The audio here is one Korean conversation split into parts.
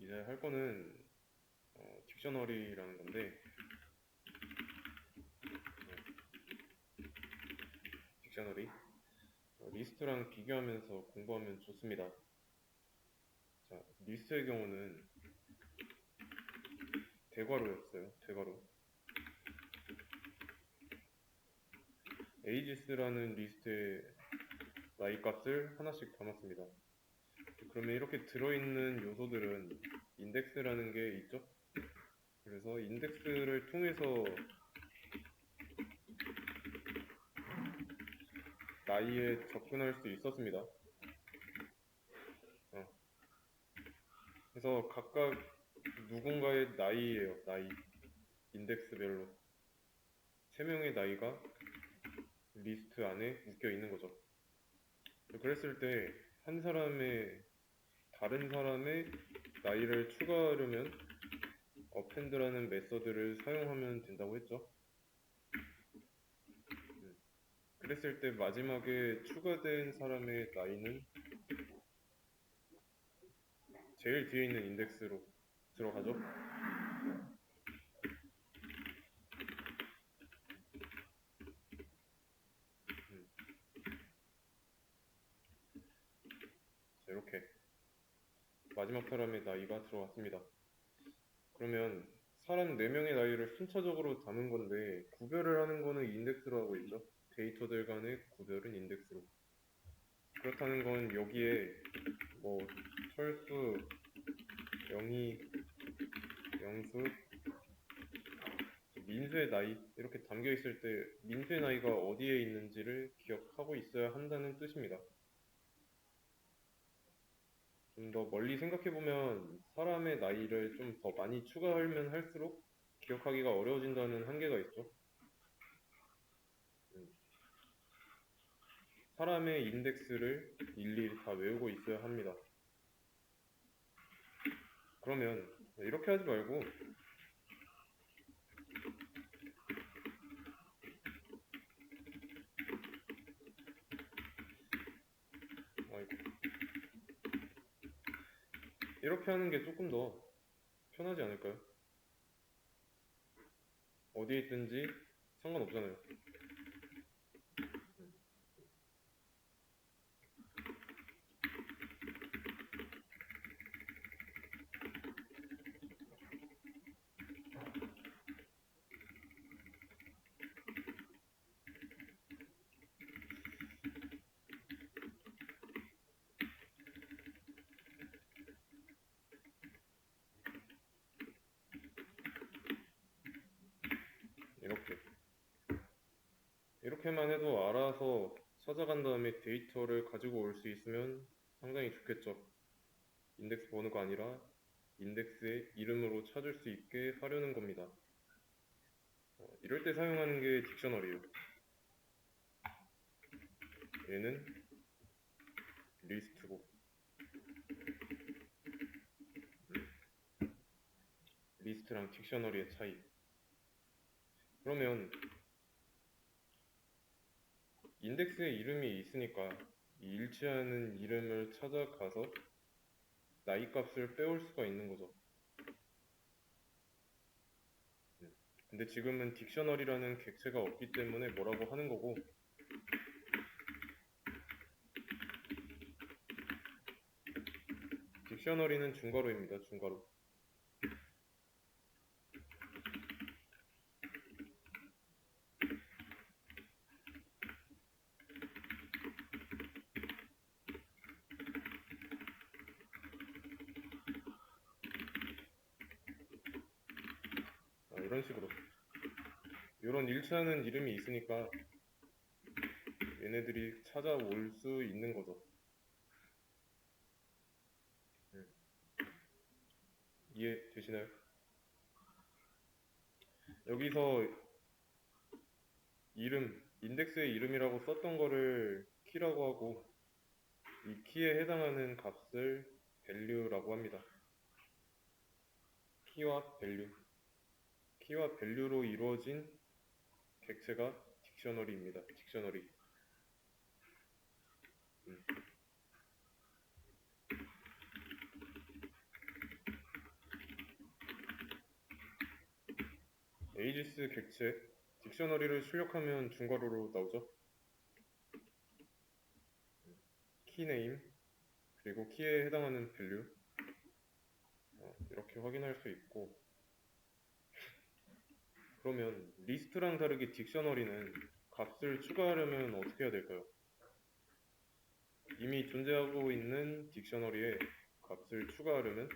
이제 할 거는 딕셔너리라는 건데, 딕셔너리 리스트랑 비교하면서 공부하면 좋습니다. 자, 리스트의 경우는 대괄호였어요. 대괄호. ages라는 리스트에 나이 값을 하나씩 담았습니다. 그러면 이렇게 들어있는 요소들은 인덱스라는 게 있죠. 그래서 인덱스를 통해서 나이에 접근할 수 있었습니다. 그래서 각각 누군가의 나이예요. 나이. 인덱스별로 3명의 나이가 리스트 안에 묶여 있는 거죠. 그랬을 때 한 사람의 다른 사람의 나이를 추가하려면 append라는 메서드를 사용하면 된다고 했죠. 그랬을 때 마지막에 추가된 사람의 나이는 제일 뒤에 있는 인덱스로 들어가죠. 자, 이렇게 마지막 사람의 나이가 들어갔습니다. 그러면 사람 4명의 나이를 순차적으로 담은 건데 구별을 하는 거는 인덱스로 하고 있죠. 데이터들 간의 구별은 인덱스로. 그렇다는 건 여기에 뭐 철수, 영희, 영수, 민수의 나이 이렇게 담겨 있을 때 민수의 나이가 어디에 있는지를 기억하고 있어야 한다는 뜻입니다. 좀 더 멀리 생각해 보면 사람의 나이를 좀 더 많이 추가하면 할수록 기억하기가 어려워진다는 한계가 있죠. 사람의 인덱스를 일일이 다 외우고 있어야 합니다. 그러면 이렇게 하지 말고 이렇게 하는 게 조금 더 편하지 않을까요? 어디에 있든지 상관없잖아요. 이렇게만 해도 알아서 찾아간 다음에 데이터를 가지고 올 수 있으면 상당히 좋겠죠. 인덱스 번호가 아니라 인덱스의 이름으로 찾을 수 있게 하려는 겁니다. 이럴 때 사용하는 게 딕셔너리예요. 얘는 리스트고 리스트랑 딕셔너리의 차이. 그러면 인덱스에 이름이 있으니까 이 일치하는 이름을 찾아가서 나이 값을 빼올 수가 있는 거죠. 근데 지금은 딕셔너리라는 객체가 없기 때문에 뭐라고 하는 거고, 딕셔너리는 중괄호입니다. 중괄호. 이런 식으로 이런 일치하는 이름이 있으니까 얘네들이 찾아올 수 있는 거죠. 이해되시나요? 여기서 이름, 인덱스의 이름이라고 썼던 거를 키라고 하고 이 키에 해당하는 값을 value라고 합니다. 키와 value, 키와 value로 이루어진 객체가 딕셔너리입니다. 딕셔너리. 에이지스 객체, 딕셔너리를 출력하면 중괄호로 나오죠. 키네임, 그리고 키에 해당하는 밸류 이렇게 확인할 수 있고, 그러면 리스트랑 다르게 딕셔너리는 값을 추가하려면 어떻게 해야 될까요? 이미 존재하고 있는 딕셔너리에 값을 추가하려면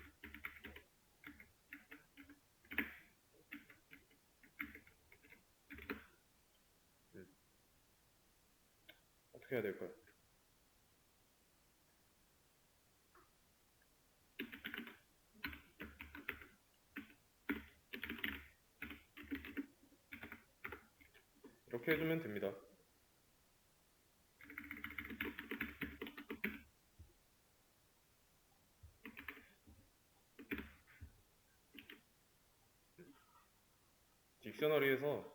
어떻게 해야 될까요? 이렇게 해주면 됩니다. 딕셔너리에서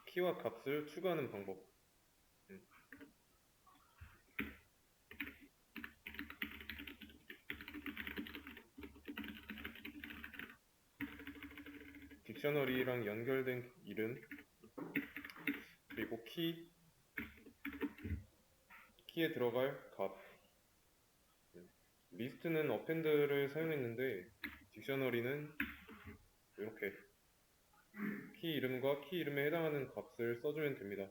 키와 값을 추가하는 방법. 딕셔너리랑 연결된 이름, 그리고 키에 들어갈 값. 리스트는 어펜드를 사용했는데 딕셔너리는 이렇게 키 이름과 키 이름에 해당하는 값을 써주면 됩니다.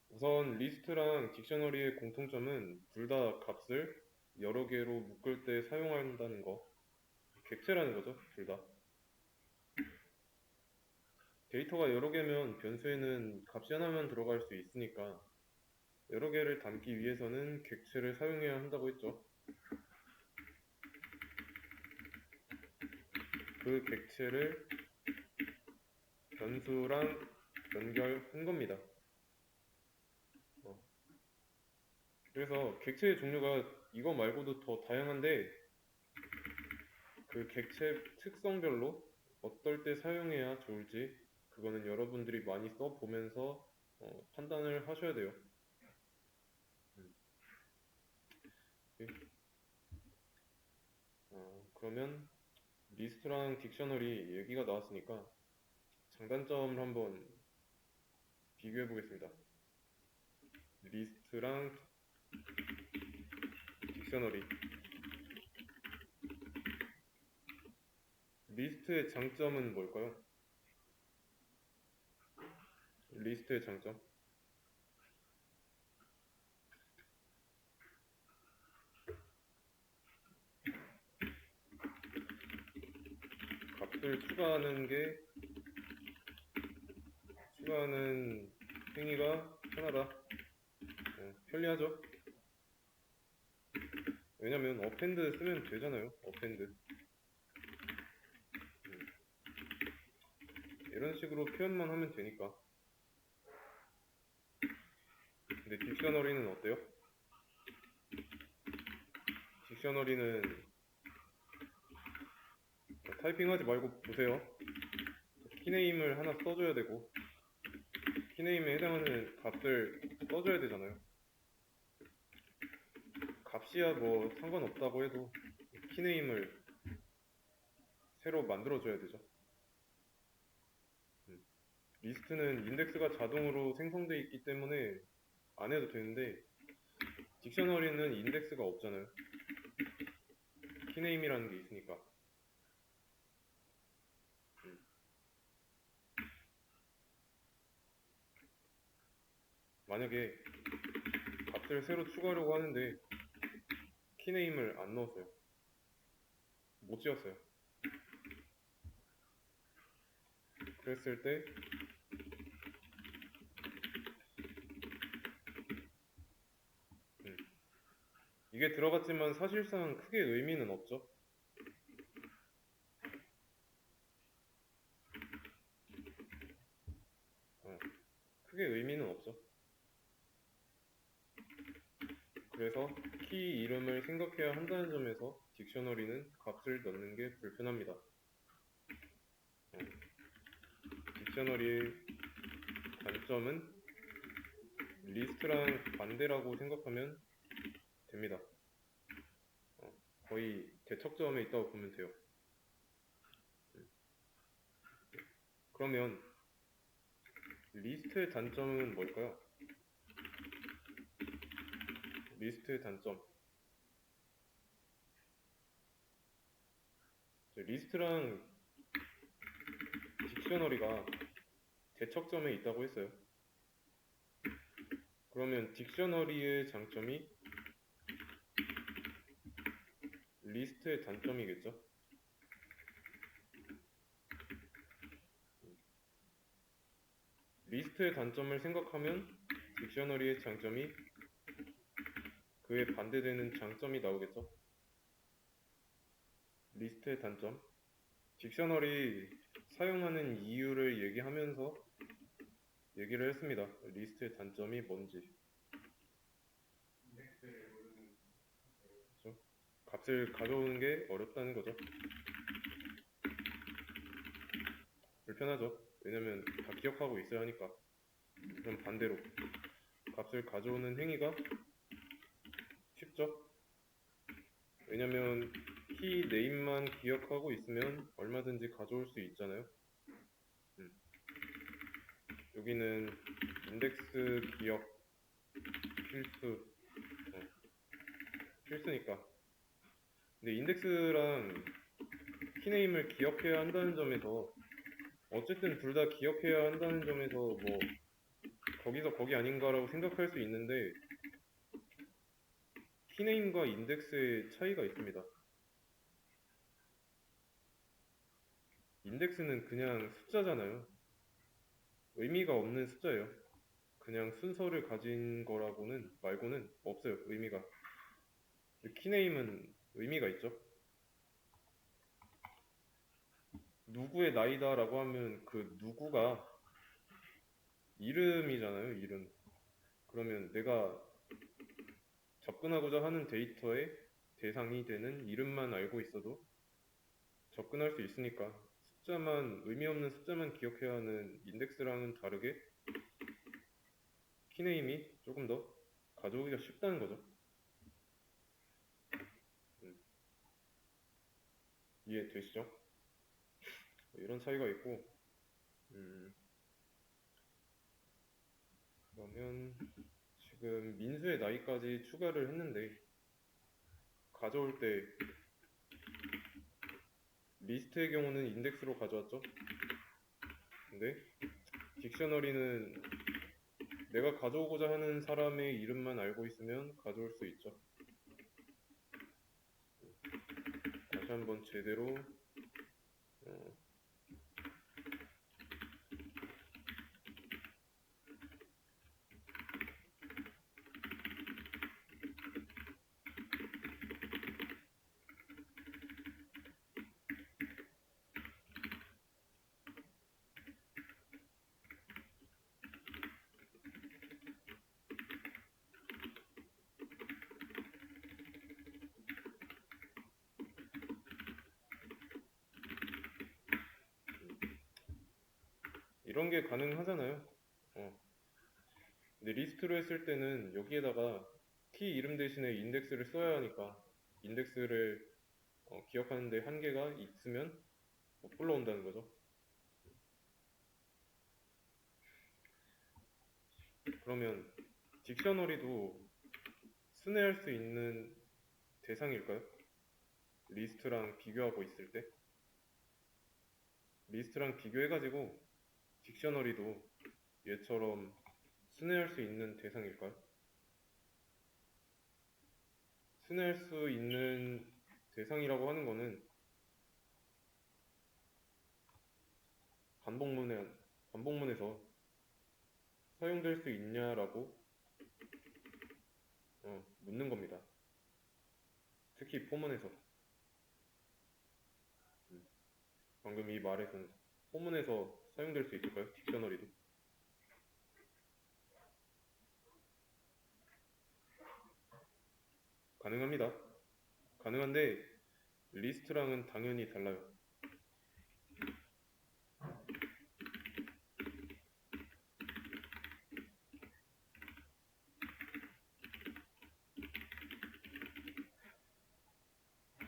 우선 리스트랑 딕셔너리의 공통점은 둘 다 값을 여러 개로 묶을 때 사용한다는 거. 객체라는 거죠, 둘 다. 데이터가 여러 개면 변수에는 값이 하나만 들어갈 수 있으니까 여러 개를 담기 위해서는 객체를 사용해야 한다고 했죠. 그 객체를 변수랑 연결한 겁니다. 그래서 객체의 종류가 이거 말고도 더 다양한데 그 객체 특성별로 어떨 때 사용해야 좋을지 그거는 여러분들이 많이 써보면서 판단을 하셔야 돼요. 그러면 리스트랑 딕셔너리 얘기가 나왔으니까 장단점을 한번 비교해 보겠습니다. 리스트랑 딕셔너리. 리스트의 장점은 뭘까요? 리스트의 장점. 값을 추가하는 행위가 하나다. 편리하죠? 왜냐면 어펜드 쓰면 되잖아요. 어펜드. 이런 식으로 표현만 하면 되니까. 근데 딕셔너리는 어때요? 딕셔너리는 타이핑하지 말고 보세요. 키네임을 하나 써줘야 되고 키네임에 해당하는 값을 써줘야 되잖아요. 값이야 뭐 상관없다고 해도 키네임을 새로 만들어줘야 되죠. 리스트는 인덱스가 자동으로 생성되어 있기 때문에 안 해도 되는데 딕셔너리는 인덱스가 없잖아요. 키네임이라는 게 있으니까. 만약에 값을 새로 추가하려고 하는데 키네임을 안 넣었어요. 못 지었어요. 그랬을 때 이게 들어갔지만 사실상 크게 의미는 없죠. 크게 의미는 없죠. 그래서 키 이름을 생각해야 한다는 점에서 딕셔너리는 값을 넣는 게 불편합니다. 딕셔너리의 단점은 리스트랑 반대라고 생각하면 됩니다. 거의 대척점에 있다고 보면 돼요. 그러면 리스트의 단점은 뭘까요? 리스트의 단점. 리스트랑 딕셔너리가 대척점에 있다고 했어요. 그러면 딕셔너리의 장점이 리스트의 단점이겠죠? 리스트의 단점을 생각하면 딕셔너리의 장점이 그에 반대되는 장점이 나오겠죠? 리스트의 단점. 딕셔너리 사용하는 이유를 얘기하면서 얘기를 했습니다. 리스트의 단점이 뭔지. 그렇죠? 값을 가져오는 게 어렵다는 거죠. 불편하죠. 왜냐면 다 기억하고 있어야 하니까. 그럼 반대로 값을 가져오는 행위가 쉽죠. 왜냐면 키 네임만 기억하고 있으면 얼마든지 가져올 수 있잖아요. 여기는 인덱스 기억 필수니까. 근데 인덱스랑 키네임을 기억해야 한다는 점에서 어쨌든 둘 다 기억해야 한다는 점에서 뭐 거기서 거기 아닌가라고 생각할 수 있는데 키네임과 인덱스의 차이가 있습니다. 인덱스는 그냥 숫자잖아요. 의미가 없는 숫자예요. 그냥 순서를 가진 거라고는 말고는 없어요. 의미가. 키네임은 의미가 있죠. 누구의 나이다 라고 하면 그 누구가 이름이잖아요. 이름. 그러면 내가 접근하고자 하는 데이터의 대상이 되는 이름만 알고 있어도 접근할 수 있으니까 숫자만, 의미 없는 숫자만 기억해야 하는 인덱스랑은 다르게 키네임이 조금 더 가져오기가 쉽다는 거죠. 이해되시죠? 이런 차이가 있고, 그러면 지금 민수의 나이까지 추가를 했는데 가져올 때 리스트의 경우는 인덱스로 가져왔죠? 근데 딕셔너리는 내가 가져오고자 하는 사람의 이름만 알고 있으면 가져올 수 있죠. 다시 한번 제대로 이런 게 가능하잖아요. 근데 리스트로 했을 때는 여기에다가 키 이름 대신에 인덱스를 써야 하니까 인덱스를 기억하는데 한계가 있으면 못 불러온다는 거죠. 그러면 딕셔너리도 순회할 수 있는 대상일까요? 리스트랑 비교하고 있을 때 리스트랑 비교해가지고 딕셔너리도 얘처럼 순회할 수 있는 대상일까요? 순회할 수 있는 대상이라고 하는 거는 반복문에서 사용될 수 있냐라고 묻는 겁니다. 특히 포문에서. 방금 이 말에서는 포문에서 사용될 수 있을까요? 딕셔너리도. 가능합니다. 가능한데 리스트랑은 당연히 달라요.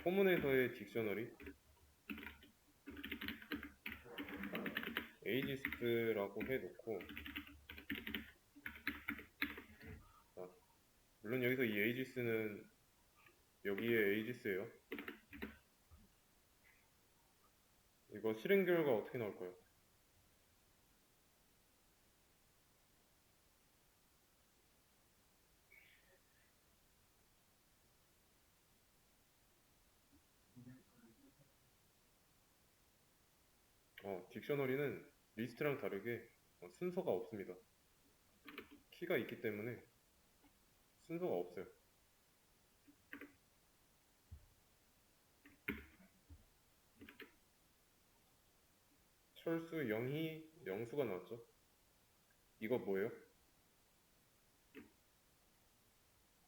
포문에서의 딕셔너리 에이지스라고 해놓고, 자, 물론 여기서 이 에이지스는 여기에 에이지스예요. 이거 실행 결과 어떻게 나올까요? 딕셔너리는 리스트랑 다르게 순서가 없습니다. 키가 있기 때문에 순서가 없어요. 철수 0이 영수가 나왔죠. 이거 뭐예요?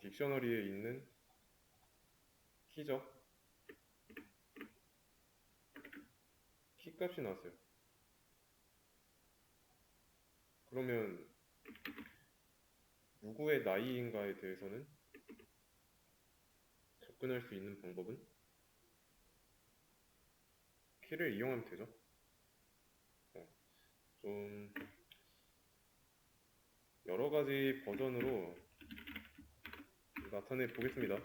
딕셔너리에 있는 키죠. 키 값이 나왔어요. 그러면 누구의 나이인가에 대해서는 접근할 수 있는 방법은 키를 이용하면 되죠. 좀 여러 가지 버전으로 나타내 보겠습니다.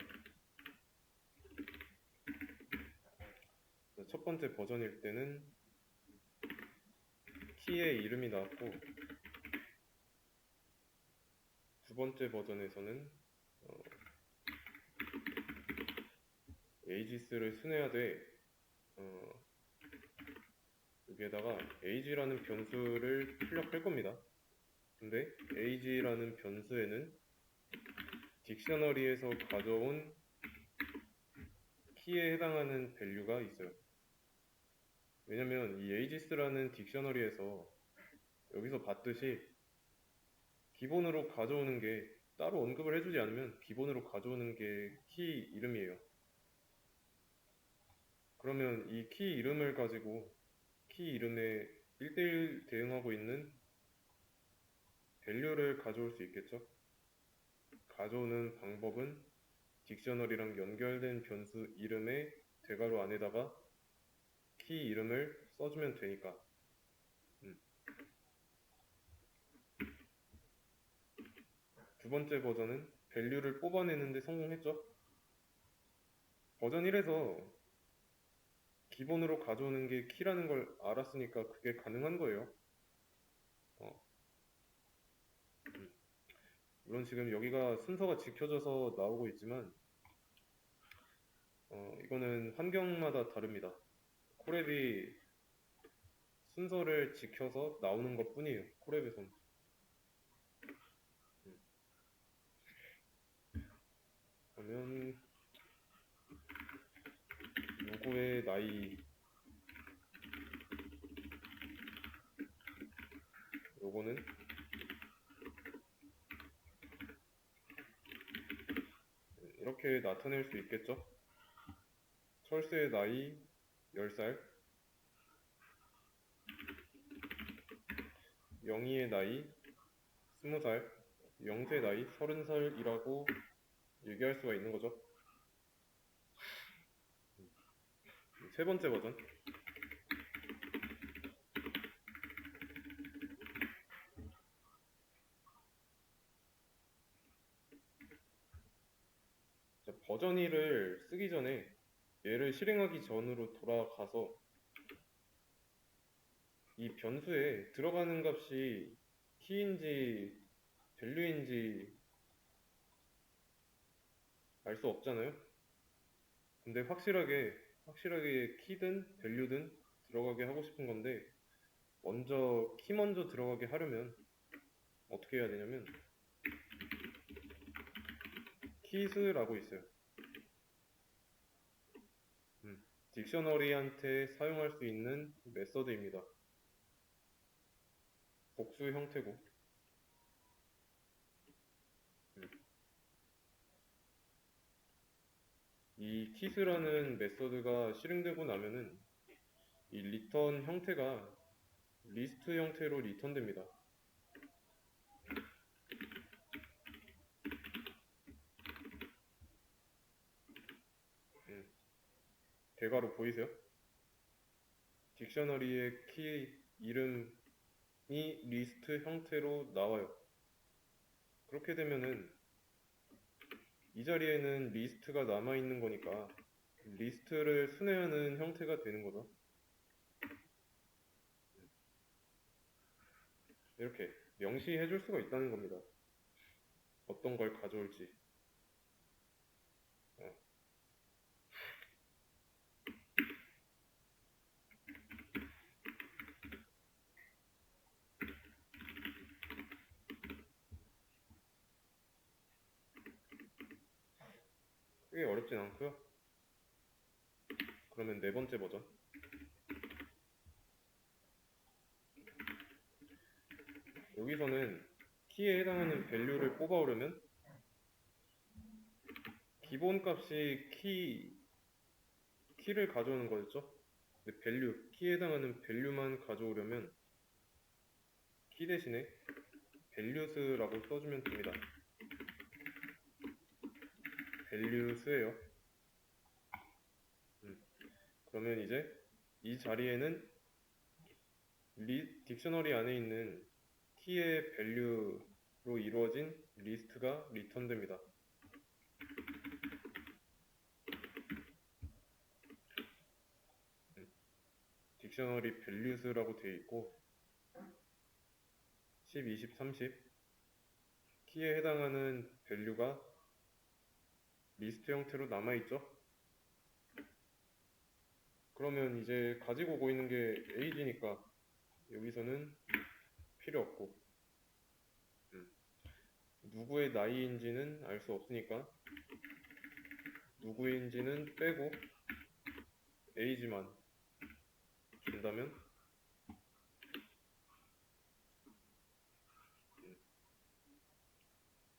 첫 번째 버전일 때는 키의 이름이 나왔고, 두 번째 버전에서는 에이지스를 순회하되 여기에다가 age라는 변수를 출력할 겁니다. 근데 age라는 변수에는 딕셔너리에서 가져온 키에 해당하는 밸류가 있어요. 왜냐면 이 ages라는 딕셔너리에서 여기서 봤듯이 기본으로 가져오는 게 따로 언급을 해주지 않으면 기본으로 가져오는 게 키 이름이에요. 그러면 이 키 이름을 가지고 키 이름에 1대1 대응하고 있는 밸류를 가져올 수 있겠죠. 가져오는 방법은 딕셔너리랑 연결된 변수 이름의 대괄호 안에다가 키 이름을 써주면 되니까. 두 번째 버전은 밸류를 뽑아내는데 성공했죠. 버전 1에서 기본으로 가져오는 게 키라는 걸 알았으니까 그게 가능한 거예요. 물론 지금 여기가 순서가 지켜져서 나오고 있지만 이거는 환경마다 다릅니다. 콜앱이 순서를 지켜서 나오는 것 뿐이에요. 콜앱에서는. 그러면 누구의 나이, 요거는 이렇게 나타낼 수 있겠죠. 철수의 나이 10살, 영희의 나이 20살, 영수의 나이 30살이라고 얘기할 수가 있는 거죠. 세 번째 버전. 자, 버전 1을 쓰기 전에 얘를 실행하기 전으로 돌아가서 이 변수에 들어가는 값이 키인지 밸류인지 알 수 없잖아요. 근데 확실하게 키든 밸류든 들어가게 하고 싶은 건데, 먼저 키 먼저 들어가게 하려면 어떻게 해야 되냐면 키스라고 있어요. 딕셔너리한테 사용할 수 있는 메서드입니다. 복수 형태고, 이 키스라는 메서드가 실행되고 나면은 이 리턴 형태가 리스트 형태로 리턴됩니다. 대괄호 보이세요? 딕셔너리의 키 이름이 리스트 형태로 나와요. 그렇게 되면은 이 자리에는 리스트가 남아있는 거니까 리스트를 순회하는 형태가 되는 거죠. 이렇게 명시해 줄 수가 있다는 겁니다. 어떤 걸 가져올지. 크게 어렵진 않고요. 그러면 네 번째 버전. 여기서는 키에 해당하는 밸류를 뽑아오려면 기본 값이 키를 가져오는 거였죠. 근데 키에 해당하는 밸류만 가져오려면 키 대신에 values라고 써주면 됩니다. values예요. 그러면 이제 이 자리에는 딕셔너리 안에 있는 키의 value로 이루어진 리스트가 리턴됩니다. 딕셔너리 values라고 되어 있고 10, 20, 30 키에 해당하는 value가 리스트 형태로 남아있죠. 그러면 이제 가지고 오고 있는 게 age니까 여기서는 필요 없고 누구의 나이인지는 알 수 없으니까 누구인지는 빼고 age만 준다면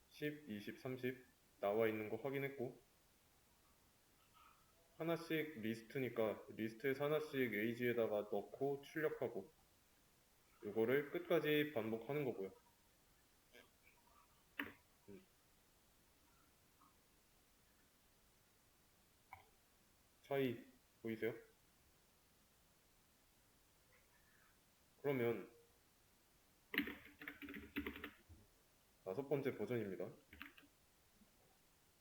10, 20, 30 나와 있는 거 확인했고 하나씩 리스트니까 리스트에서 하나씩 age에다가 넣고 출력하고 이거를 끝까지 반복하는 거고요. 차이 보이세요? 그러면 다섯 번째 버전입니다.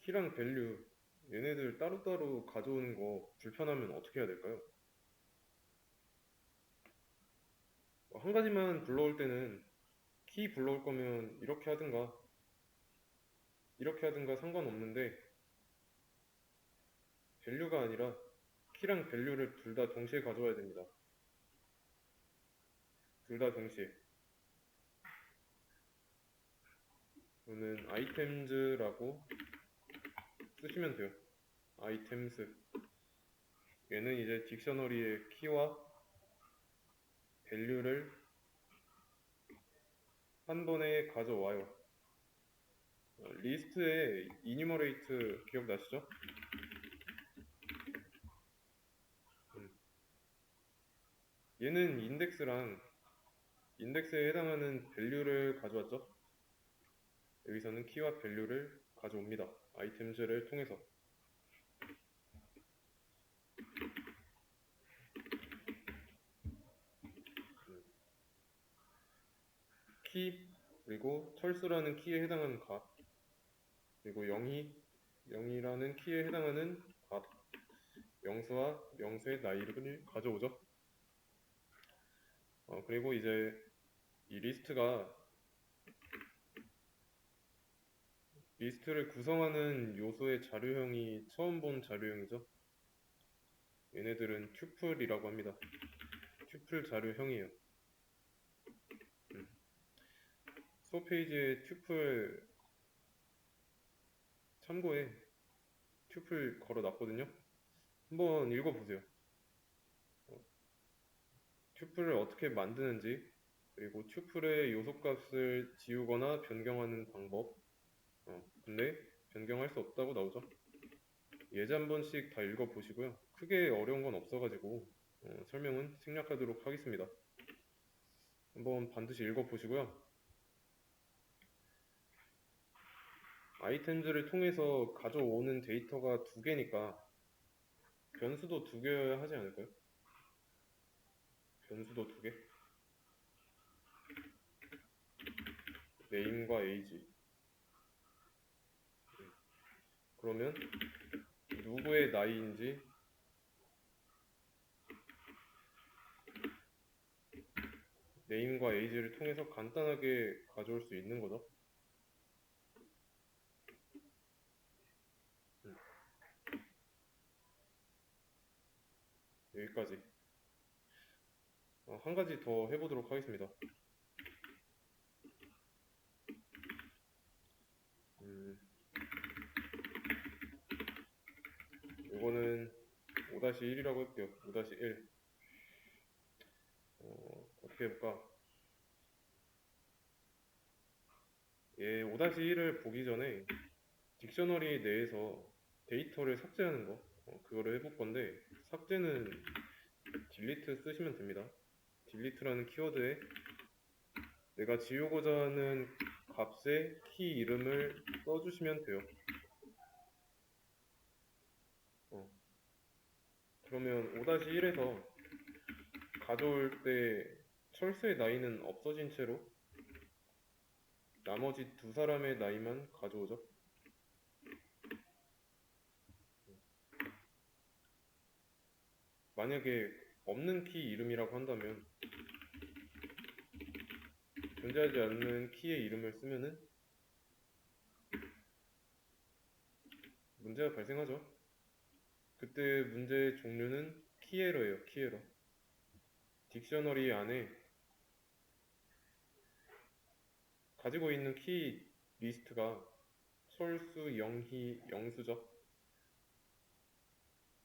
키랑 밸류 얘네들 따로따로 가져오는 거 불편하면 어떻게 해야 될까요? 한 가지만 불러올 때는 키 불러올 거면 이렇게 하든가 상관없는데 밸류가 아니라 키랑 밸류를 둘 다 동시에 가져와야 됩니다. 둘 다 동시에. 이거는 items라고 쓰시면 돼요. items. 얘는 이제 딕셔너리의 키와 밸류를 한 번에 가져와요. 리스트의 enumerate 기억나시죠? 얘는 인덱스에 해당하는 밸류를 가져왔죠. 여기서는 키와 밸류를 가져옵니다. items를 통해서. 키, 그리고 철수라는 키에 해당하는 값, 그리고 0이라는 키에 해당하는 값, 명수와 명수의 나이를 가져오죠. 그리고 이제 이 리스트를 구성하는 요소의 자료형이 처음 본 자료형이죠. 얘네들은 튜플이라고 합니다. 튜플 자료형이에요. 수업 페이지에 튜플 참고에 튜플 걸어놨거든요. 한번 읽어보세요. 튜플을 어떻게 만드는지, 그리고 튜플의 요소값을 지우거나 변경하는 방법. 근데 변경할 수 없다고 나오죠. 예제 한 번씩 다 읽어보시고요. 크게 어려운 건 없어가지고 설명은 생략하도록 하겠습니다. 한번 반드시 읽어보시고요. 아이템즈를 통해서 가져오는 데이터가 두 개니까 변수도 두 개여야 하지 않을까요? 변수도 두 개? name과 age. 그러면 누구의 나이인지 name과 age를 통해서 간단하게 가져올 수 있는 거죠. 여기까지. 한 가지 더 해보도록 하겠습니다. 이거는 5-1이라고 할게요. 5-1. 어떻게 해볼까? 예, 5-1을 보기 전에 딕셔너리 내에서 데이터를 삭제하는 거, 그거를 해볼 건데, 삭제는 delete 쓰시면 됩니다. delete라는 키워드에 내가 지우고자 하는 값의 키 이름을 써주시면 돼요. 그러면 5-1에서 가져올 때 철수의 나이는 없어진 채로 나머지 두 사람의 나이만 가져오죠. 만약에 없는 키 이름이라고 한다면 존재하지 않는 키의 이름을 쓰면은 문제가 발생하죠. 그때 문제의 종류는 키에러예요. 키에러. 딕셔너리 안에 가지고 있는 키 리스트가 철수, 영희, 영수죠.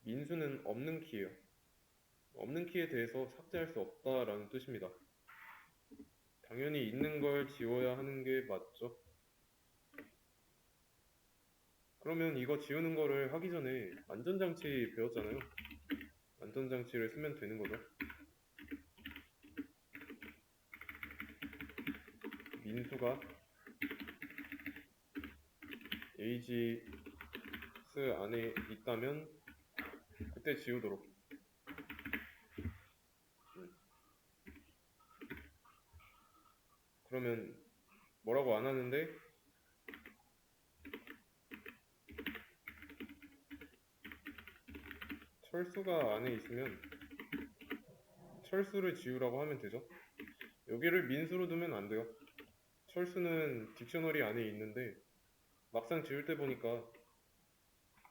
민수는 없는 키예요. 없는 키에 대해서 삭제할 수 없다라는 뜻입니다. 당연히 있는 걸 지워야 하는 게 맞죠. 그러면 이거 지우는 거를 하기 전에 안전장치 배웠잖아요. 안전장치를 쓰면 되는 거죠. 민수가 ages 안에 있다면 그때 지우도록. 그러면 뭐라고 안 하는데 철수가 안에 있으면 철수를 지우라고 하면 되죠. 여기를 민수로 두면 안 돼요. 철수는 딕셔너리 안에 있는데 막상 지울 때 보니까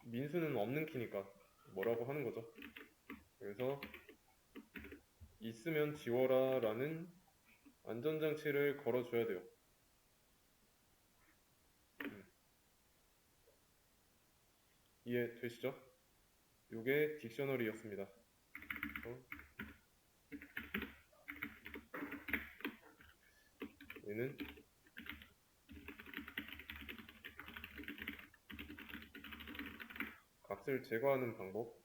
민수는 없는 키니까 뭐라고 하는 거죠. 그래서 있으면 지워라 라는 안전장치를 걸어줘야 돼요. 이해되시죠? 요게 딕셔너리였습니다. 얘는 값을 제거하는 방법,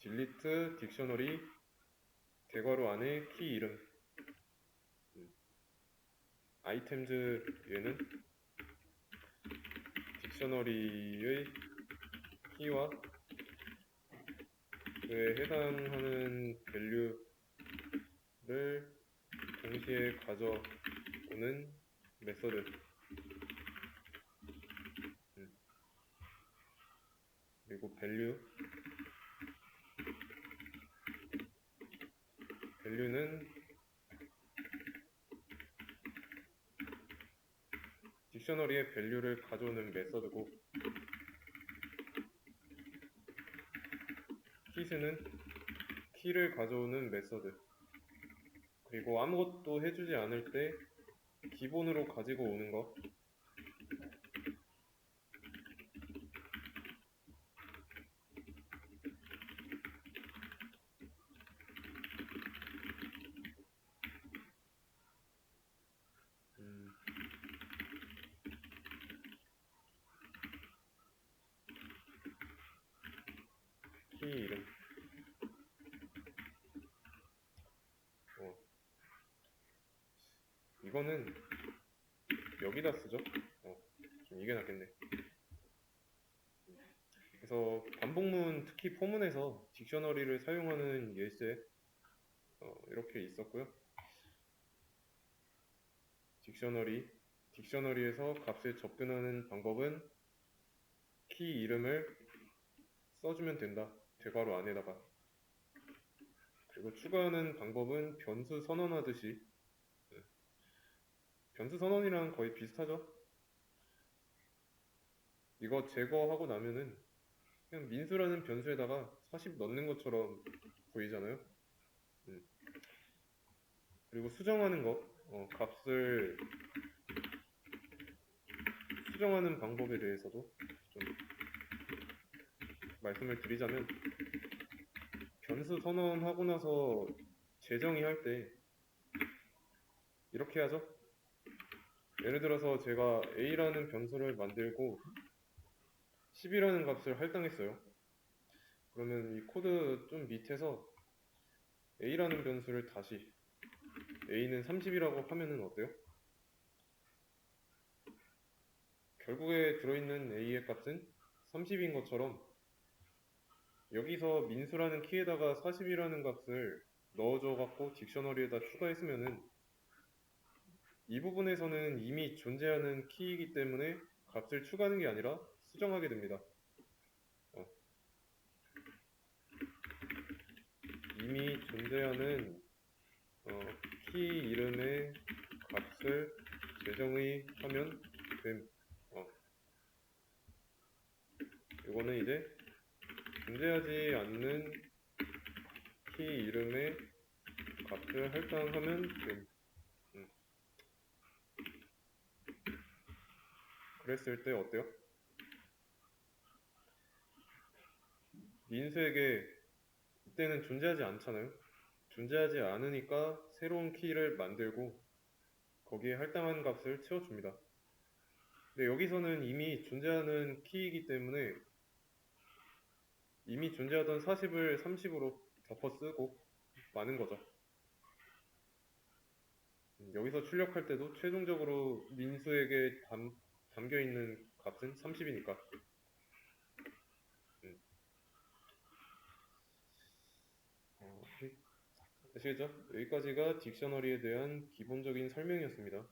delete 딕셔너리 대괄호 안에 키 이름, 아이템즈 얘는 딕셔너리의 키와 그에 해당하는 밸류를 동시에 가져오는 메서드. 그리고 밸류는 딕셔너리의 밸류를 가져오는 메서드고, kit는 키를 가져오는 메서드. 그리고 아무것도 해주지 않을 때 기본으로 가지고 오는 거, 키 이름. 이거는 여기다 쓰죠. 좀 이게 낫겠네. 그래서 반복문, 특히 포문에서 딕셔너리를 사용하는 예제 이렇게 있었고요. 딕셔너리에서 값을 접근하는 방법은 키 이름을 써주면 된다. 대괄호 안에다가. 그리고 추가하는 방법은 변수 선언하듯이, 변수 선언이랑 거의 비슷하죠. 이거 제거하고 나면은 그냥 민수라는 변수에다가 40 넣는 것처럼 보이잖아요. 그리고 수정하는 거, 값을 수정하는 방법에 대해서도 좀 말씀을 드리자면, 변수 선언하고 나서 재정의 할 때 이렇게 하죠. 예를 들어서 제가 a라는 변수를 만들고 10이라는 값을 할당했어요. 그러면 이 코드 좀 밑에서 a라는 변수를 다시 a는 30이라고 하면은 어때요? 결국에 들어있는 a의 값은 30인 것처럼 여기서 민수라는 키에다가 40이라는 값을 넣어줘 갖고 딕셔너리에다 추가했으면은 이 부분에서는 이미 존재하는 키이기 때문에 값을 추가하는 게 아니라 수정하게 됩니다. 이미 존재하는 키 이름의 값을 재정의 하면 됨. 이거는 이제 존재하지 않는 키 이름의 값을 할당하면 됨. 그랬을 때 어때요? 민수에게 이때는 존재하지 않잖아요. 존재하지 않으니까 새로운 키를 만들고 거기에 할당한 값을 채워줍니다. 근데 여기서는 이미 존재하는 키이기 때문에 이미 존재하던 40을 30으로 덮어 쓰고 마는 거죠. 여기서 출력할 때도 최종적으로 민수에게 담겨 있는 값은 30이니까. 아시겠죠? 여기까지가 딕셔너리에 대한 기본적인 설명이었습니다.